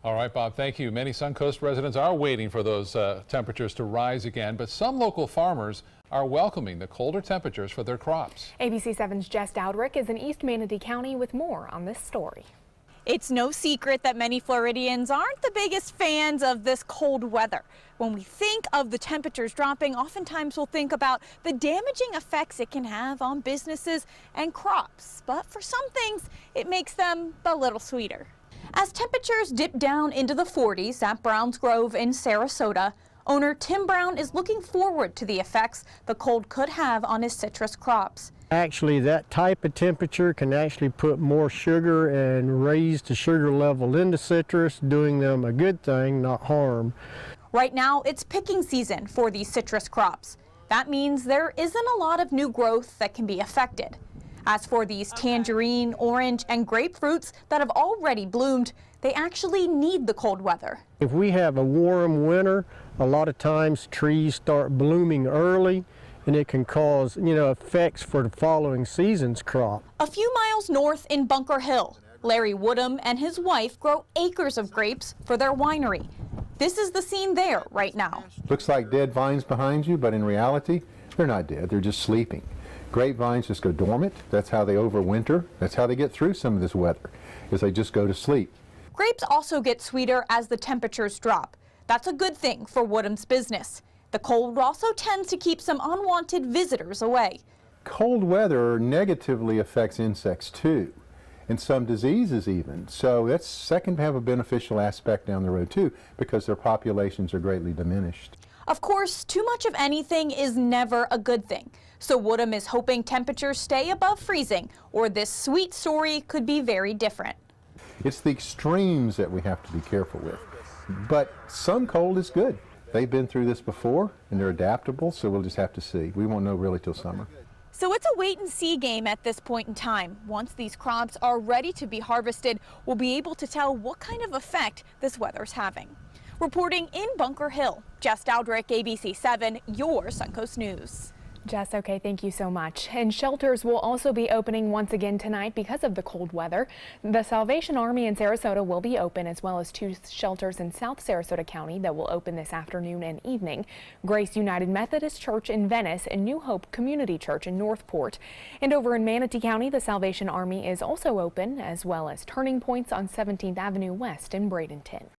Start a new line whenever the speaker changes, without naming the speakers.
All right, Bob, thank you. Many Suncoast residents are waiting for those temperatures to rise again, but some local farmers are welcoming the colder temperatures for their crops.
ABC 7's Jess Dowdrick is in East Manatee County with more on this story.
It's no secret that many Floridians aren't the biggest fans of this cold weather. When we think of the temperatures dropping, oftentimes we'll think about the damaging effects it can have on businesses and crops. But for some things, it makes them a little sweeter. As temperatures dip down into the 40s at Browns Grove in Sarasota, owner Tim Brown is looking forward to the effects the cold could have on his citrus crops.
Actually, that type of temperature can actually put more sugar and raise the sugar level in the citrus, doing them a good thing, not harm.
Right now, it's picking season for these citrus crops. That means there isn't a lot of new growth that can be affected. As for these tangerine, orange, and grapefruits that have already bloomed, they actually need the cold weather.
If we have a warm winter, a lot of times trees start blooming early, and it can cause, effects for the following season's crop.
A few miles north in Bunker Hill, Larry Woodham and his wife grow acres of grapes for their winery. This is the scene there right now.
Looks like dead vines behind you, but in reality, they're not dead, they're just sleeping. Grapevines just go dormant. That's how they overwinter. That's how they get through some of this weather, is they just go to sleep.
Grapes also get sweeter as the temperatures drop. That's a good thing for Woodham's business. The cold also tends to keep some unwanted visitors away.
Cold weather negatively affects insects too, and some diseases even. So that can have a beneficial aspect down the road too, because their populations are greatly diminished.
Of course, too much of anything is never a good thing. So Woodham is hoping temperatures stay above freezing, or this sweet story could be very different.
It's the extremes that we have to be careful with. But some cold is good. They've been through this before, and they're adaptable, so we'll just have to see. We won't know really till summer.
So it's a wait-and-see game at this point in time. Once these crops are ready to be harvested, we'll be able to tell what kind of effect this weather's having. Reporting in Bunker Hill, Jess Dowdrick, ABC 7, your Suncoast News.
Jess, okay, thank you so much. And shelters will also be opening once again tonight because of the cold weather. The Salvation Army in Sarasota will be open, as well as 2 shelters in South Sarasota County that will open this afternoon and evening. Grace United Methodist Church in Venice and New Hope Community Church in Northport. And over in Manatee County, the Salvation Army is also open, as well as turning points on 17th Avenue West in Bradenton.